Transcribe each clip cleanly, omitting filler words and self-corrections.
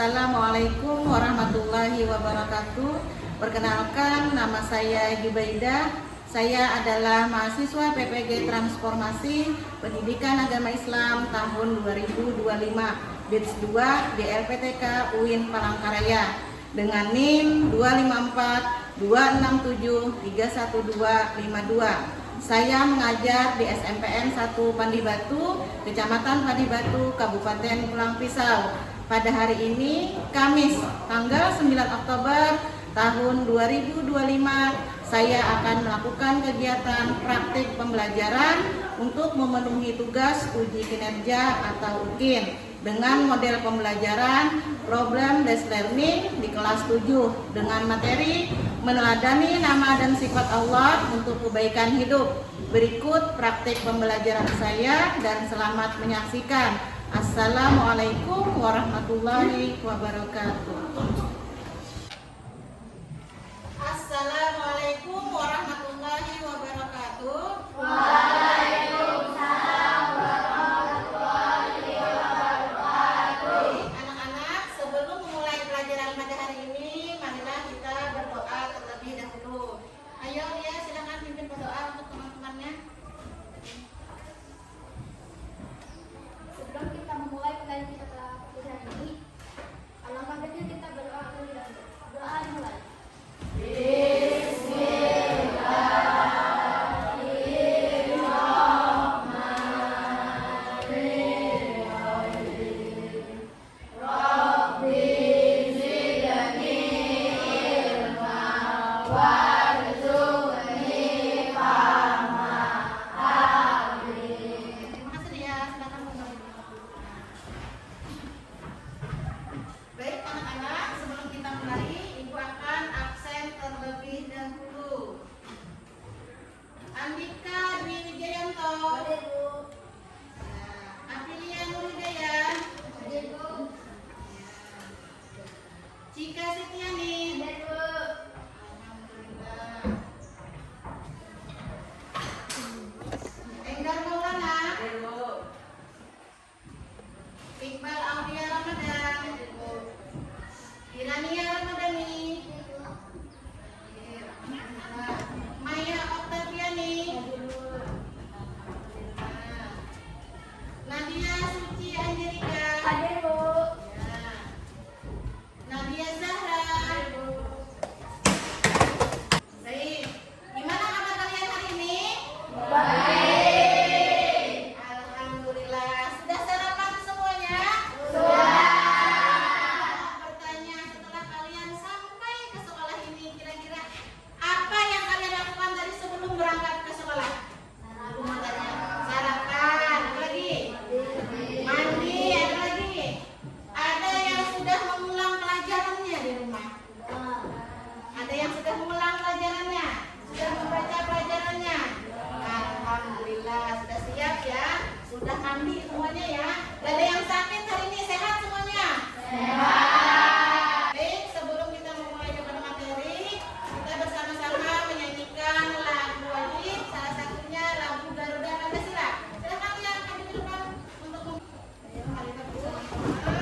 Assalamualaikum warahmatullahi wabarakatuh. Perkenalkan, nama saya Jubaidah. Saya adalah mahasiswa PPG Transformasi Pendidikan Agama Islam tahun 2025 batch 2 di LPTK UIN Palangkaraya dengan NIM 25426731252. Saya mengajar di SMPN 1 Pandibatu, Kecamatan Pandibatu, Kabupaten Pulang Pisau. Pada hari ini, Kamis, tanggal 9 Oktober tahun 2025, saya akan melakukan kegiatan praktik pembelajaran untuk memenuhi tugas uji kinerja atau UKIN dengan model pembelajaran problem-based learning di kelas 7 dengan materi meneladani nama dan sifat Allah untuk kebaikan hidup. Berikut praktik pembelajaran saya dan selamat menyaksikan. Assalamualaikum warahmatullahi wabarakatuh. Assalamualaikum warahmatullahi wabarakatuh. Waalaikumsalam warahmatullahi wabarakatuh. Anak-anak, sebelum memulai pelajaran pada hari ini, marilah kita berdoa terlebih dahulu. Ayo ya, silakan pimpin berdoa untuk teman-temannya. Sebelum kita memulai pelajaran kita pada hari ini, alangkah baiknya kita berdoa terlebih dahulu. Doa dimulai. Baik anak-anak, sebelum kita mulai, Ibu akan absen terlebih dahulu. Andika Dwi Wijayanto, Aprilia Nurhidayat, Cika Setiani, Enggar Maulana, Iqbal Aulia Ramadan, Irania Ramadhani, Maya Oktaviani, Nadia Suci Angelika, Nadia Zahra. Baik, gimana kabar kalian hari ini? Baik. Alhamdulillah. Sudah sarapan semuanya? Bertanya, setelah kalian sampai ke sekolah ini, kira-kira apa yang kalian lakukan dari sebelum berangkat ke sekolah? Sarapan, apa lagi? Mandi, apa lagi? Ada yang sudah mengulang pelajarannya di rumah? Ada yang sudah mengulang pelajarannya? Sudah membaca pelajarannya? Alhamdulillah, sudah siap ya? Sudah mandi semuanya ya? Gak ada yang sakit hari ini, sehat semuanya? Baik, sebelum kita memulai kepada materi, kita bersama-sama menyanyikan lagu wajib, salah satunya lagu Garuda Pancasila. Silakan ya, kami di depan untuk ayo, mari kita bersama-sama.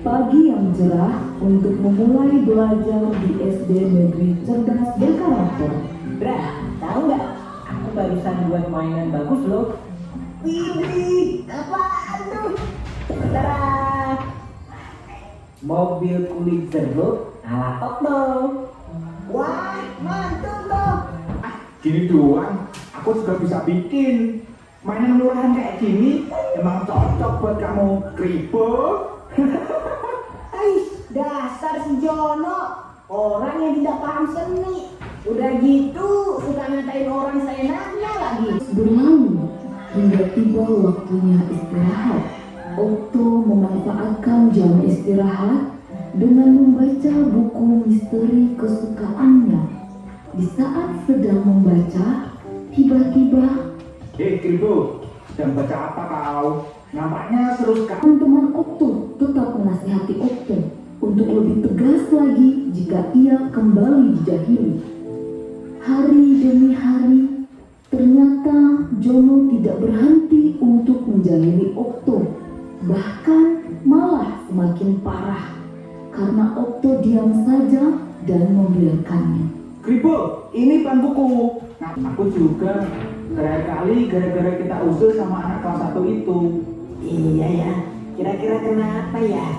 Pagi yang cerah untuk memulai belajar di SD Negeri Cerdas Berkarakter. Bra, tahu nggak? Aku barusan buat mainan bagus loh. Wih, apaan tuh? Tara, mobil kulit jeruk ala Okto. Wah, mantul loh. Gini doang, aku juga bisa bikin. Mainan murahan kayak gini emang cocok buat kamu, Kribo. Ais, dasar si Jono, orang yang tidak paham seni. Udah gitu, suka ngatain orang seenaknya lagi. Berlalu hingga tiba waktunya istirahat. Okto memanfaatkan jam istirahat dengan membaca buku misteri kesukaannya. Di saat sedang membaca, tiba-tiba Kribo, sedang baca apa kau? Nampaknya seru sekali. teman-teman Okto tetap menasihati Okto untuk lebih tegas lagi jika ia kembali dijahili. Hari demi hari, ternyata Jono tidak berhenti untuk menjahili Okto. Bahkan malah semakin parah karena Okto diam saja dan membiarkannya. Kribo, ini buku. Nah, aku juga terakhir kali gara-gara kita usul sama anak kelas 1 itu. Iya ya, kira-kira kenapa ya?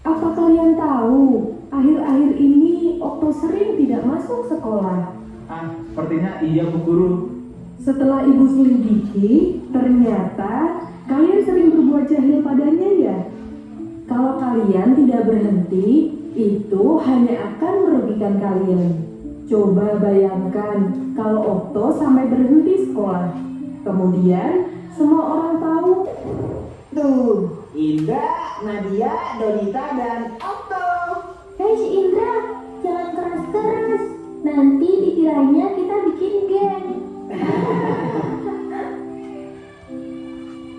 Apa kalian tahu, akhir-akhir ini Okto sering tidak masuk sekolah. Sepertinya iya Bu Guru. Setelah ibu selidiki, ternyata kalian sering berbuat jahil padanya ya. Kalau kalian tidak berhenti, itu hanya akan merugikan kalian. Coba bayangkan kalau Okto sampai berhenti sekolah. Kemudian semua orang tahu. Tuh, Indra, Nadia, Donita, dan Okto. Hei si Indra, jangan keras-keras. Nanti dikiranya kita bikin geng.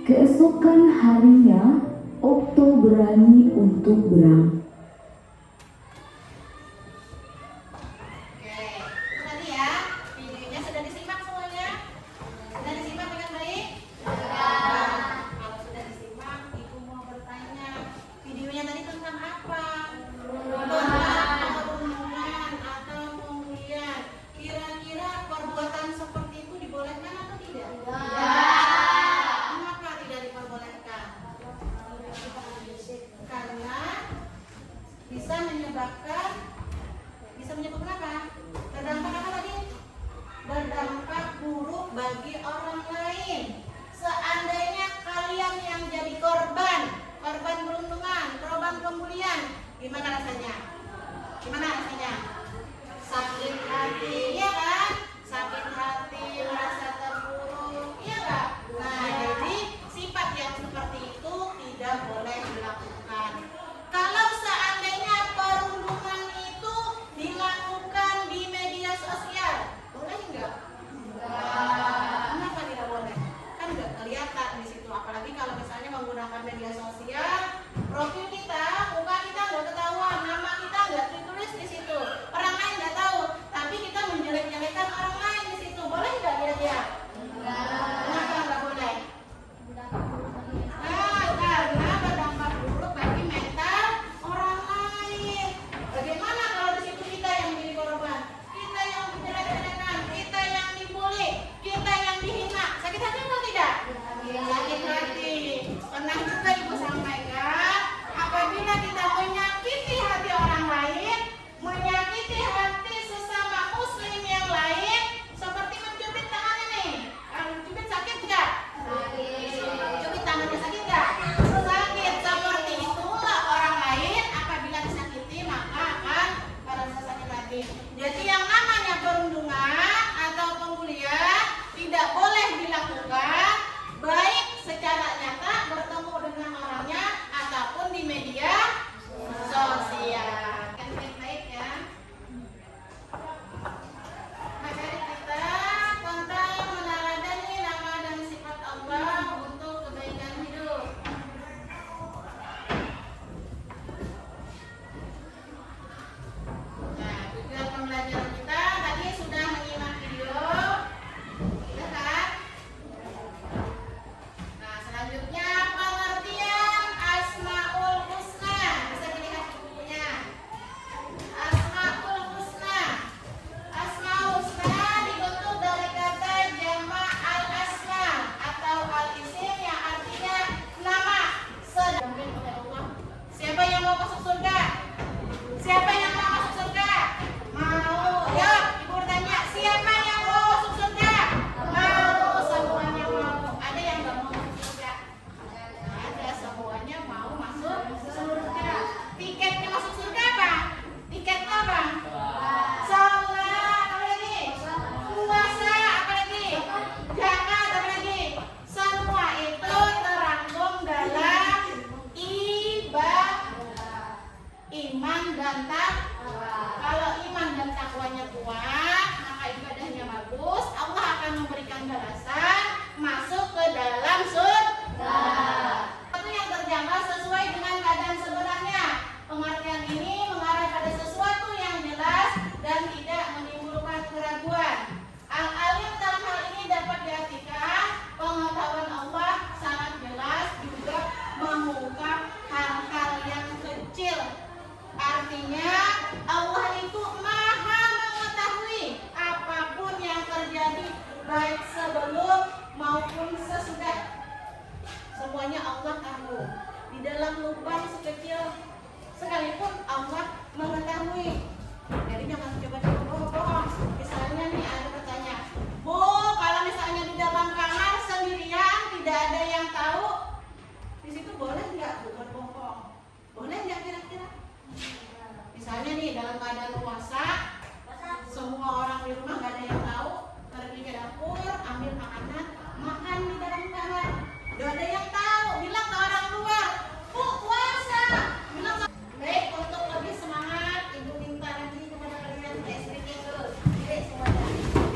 Keesokan harinya, Okto berani untuk berang. Oke, itu tadi ya. Videonya sudah disimak semuanya? Sudah disimak dengan baik? Kalau sudah disimak, Ibu mau bertanya, videonya tadi tentang apa? Tentang perundungan atau pembulian. Kira-kira perbuatan seperti itu dibolehkan atau tidak? Kenapa tidak diperbolehkan? Karena Allah tahu. Di dalam lubang sekecil sekalipun Allah mengetahui. Jadi jangan coba-coba bohong-bohong. Misalnya nih ada pertanyaan, Bu, kalau misalnya di dalam kamar sendirian tidak ada yang tahu, di situ boleh nggak Bu berbohong? Boleh nggak kira-kira? Misalnya nih dalam keadaan puasa, semua orang di rumah nggak ada yang tahu, pergi ke dapur, ambil makanan, makan di dalam kamar. Nggak ada yang tahu, bilang ke orang luar, Bu puasa. Bilang ke... Baik, untuk lebih semangat, Ibu minta lagi kepada kalian SPK terus. Baik semuanya.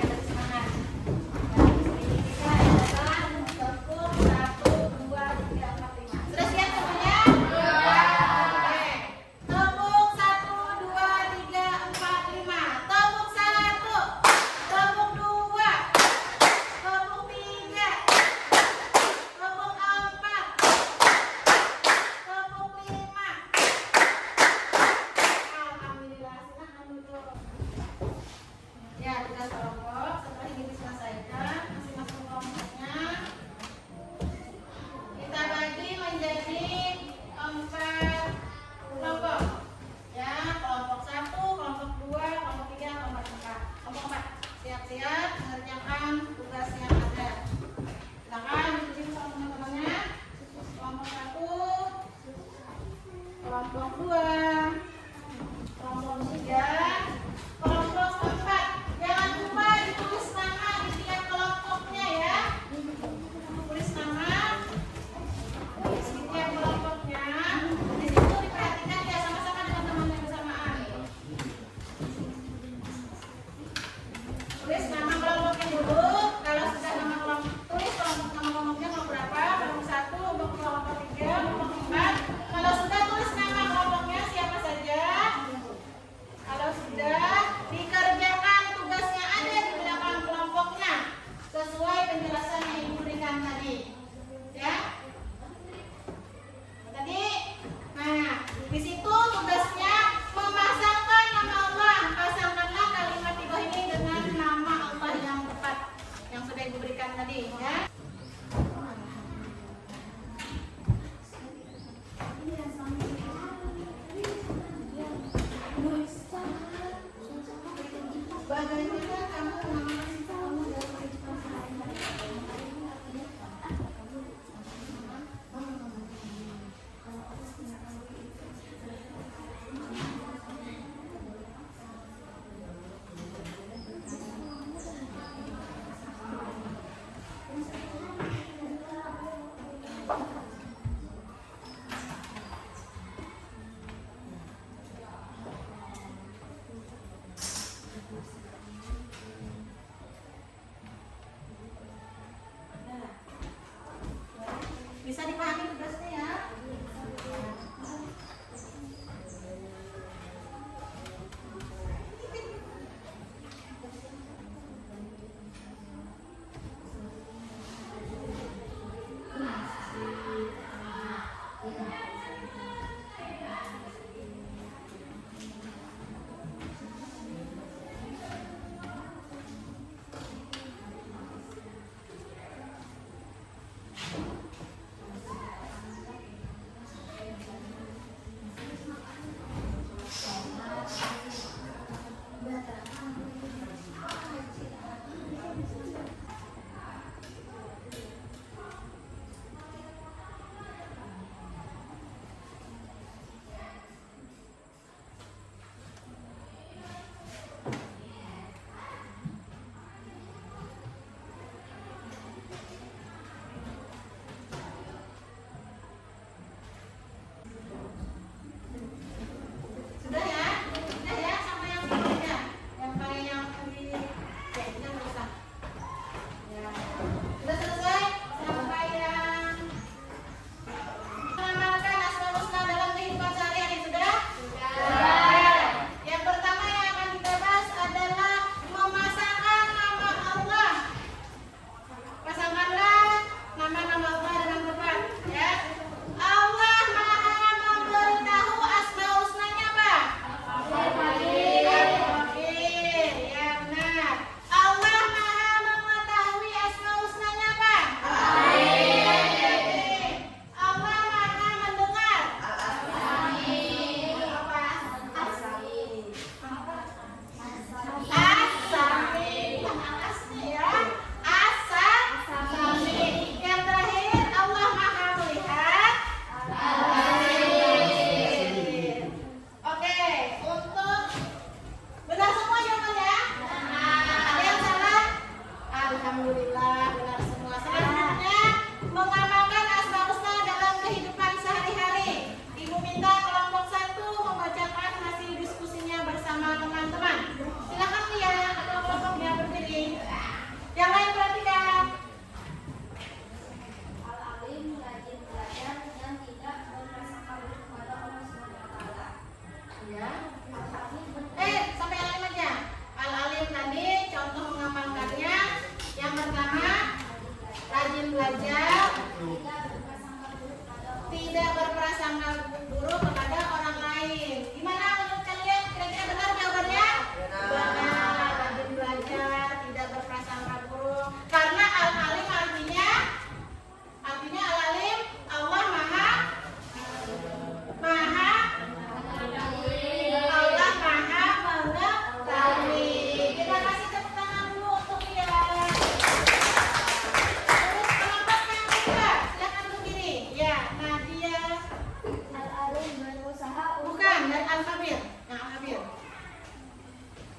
Al-Khabir. Yang Al-Khabir.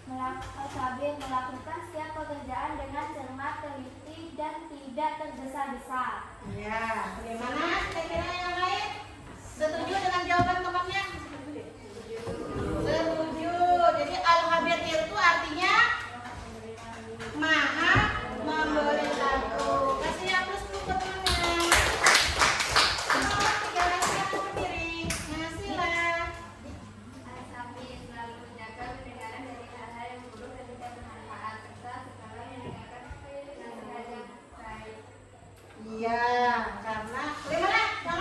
Al-Khabir melakukan setiap pekerjaan dengan cermat, teliti, dan tidak tergesa-gesa. Ya, bagaimana kira-kira yang lain? Setuju dengan jawaban temannya? Setuju. Jadi Al-Khabir itu artinya Maha memberitahu. Kasih ya plus dulu ke temannya. Oh, 3 rasa berdiri. Ngasihlah. Al-Khabir selalu menjaga pendengaran dari hal-hal yang buruk dan tidak bermanfaat, serta selalu mendengarkan nasihat yang baik. Iya, karena bagaimana? Yang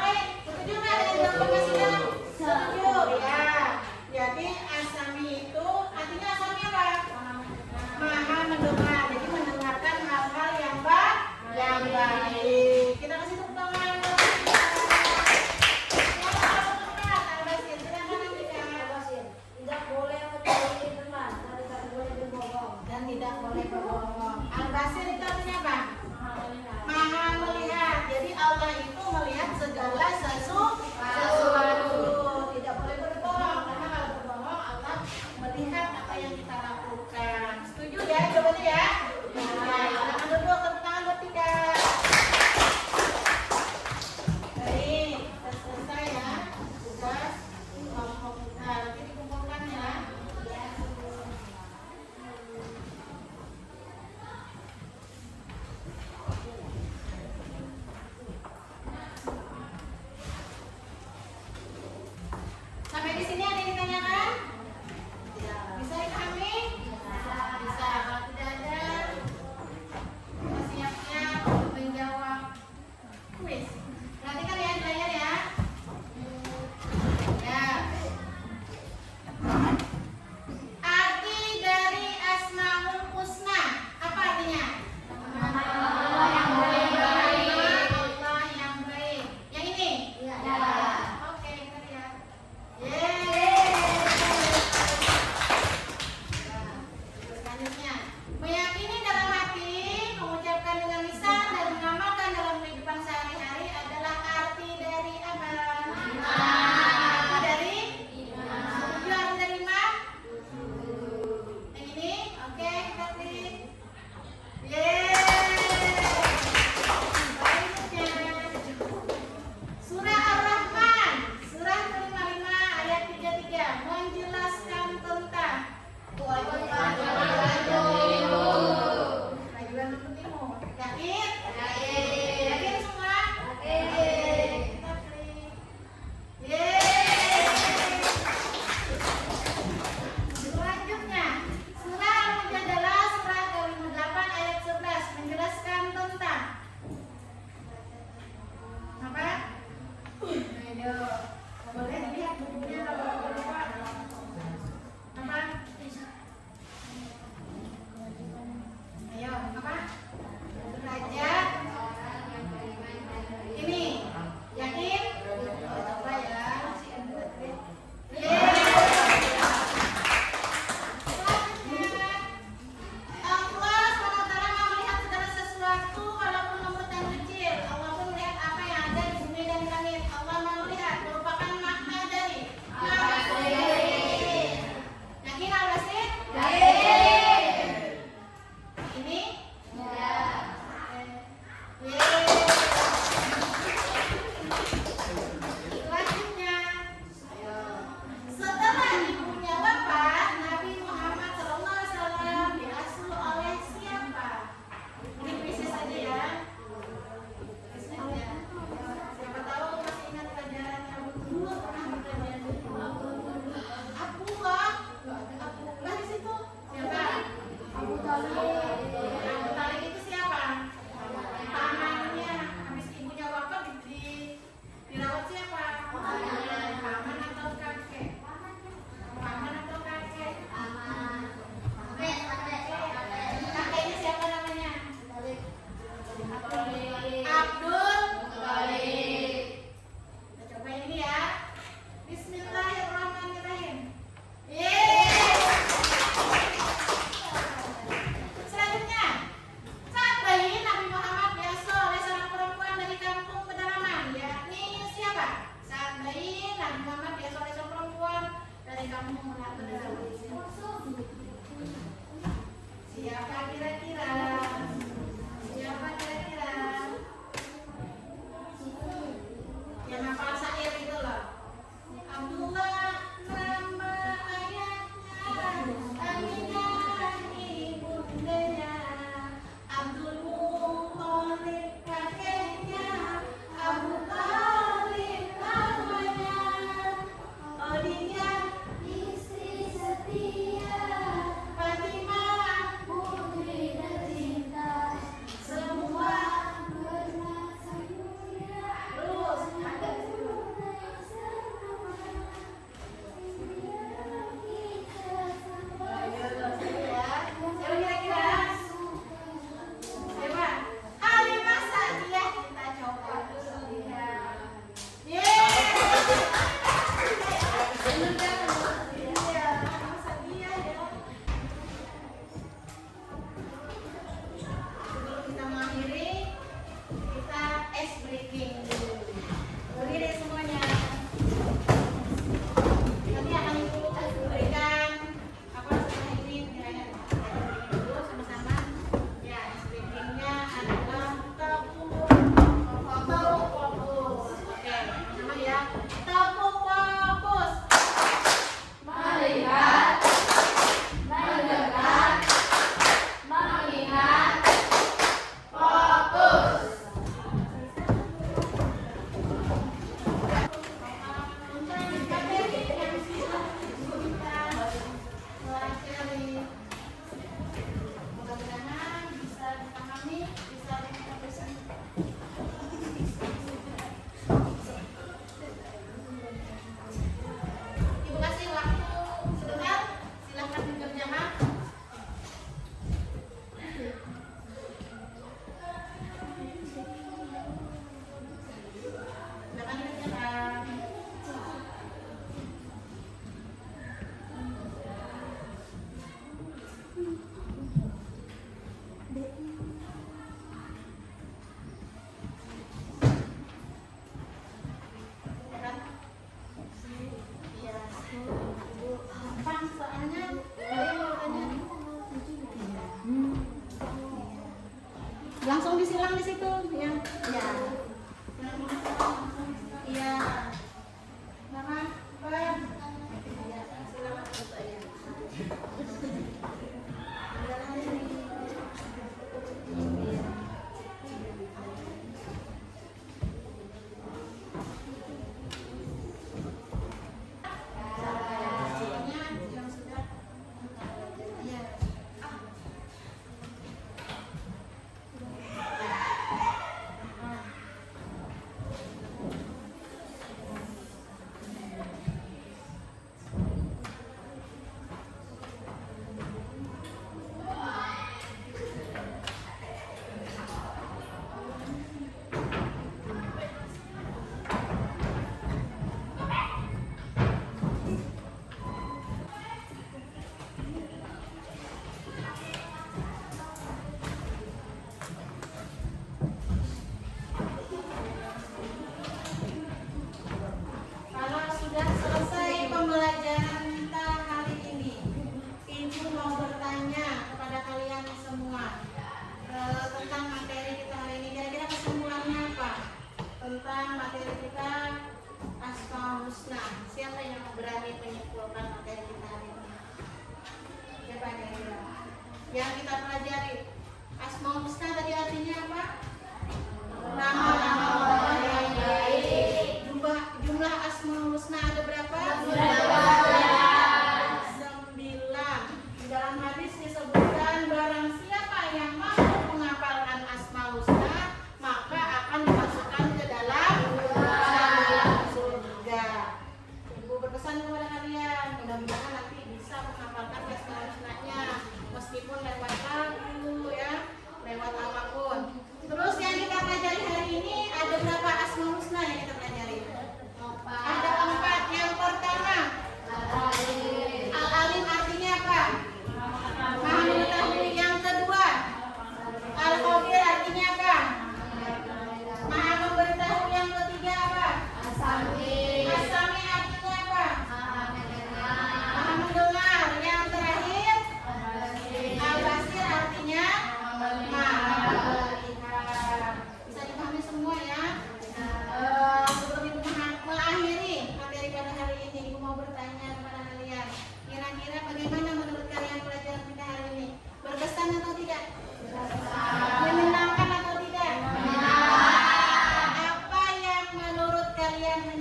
yang hafal syair itu loh. Abdullah nama ayahnya, Aminah ibundanya, Abdul Muthalib kakeknya, Abu Thalib namanya, Khadijah istri setia, Fatimah putri tercinta, semua bermasa mulia. Terus ada langsung disilang di situ ya. Ya. Iya. Mama, Bang. Ya, silakan saya. Tentang materi kita Asmaul Husna. Siapa yang berani menyimpulkan materi kita hari ini? Siapa yang kita pelajari? Asmaul Husna tadi artinya apa? Nama-nama Allah yang baik. Jumlah Asmaul Husna ada berapa? 9. Di dalam hadis disebutkan barang siapa yang mampu menghafalkan Asmaul Husna maka akan dimasukkan ke dalam surga. Ibu berpesan kepada kalian, mudah-mudahan nanti bisa menghafalkan Asmaul Husna-nya meskipun lewat lagu ya, lewat apapun.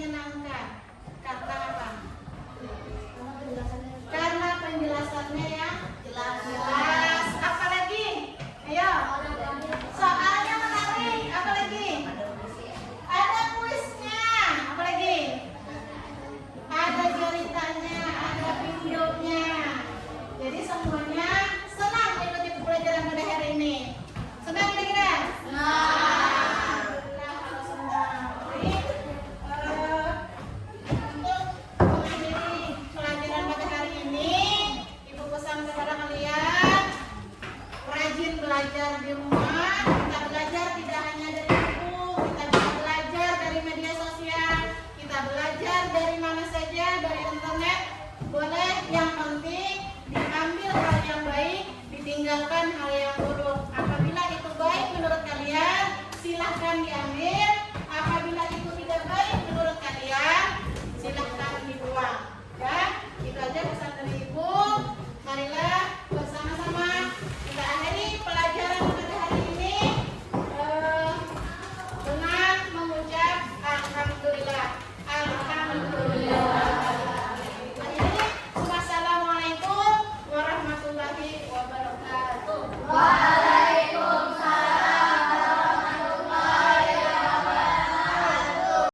menyenangkan. Karena apa? Karena penjelasannya Karena penjelasannya yang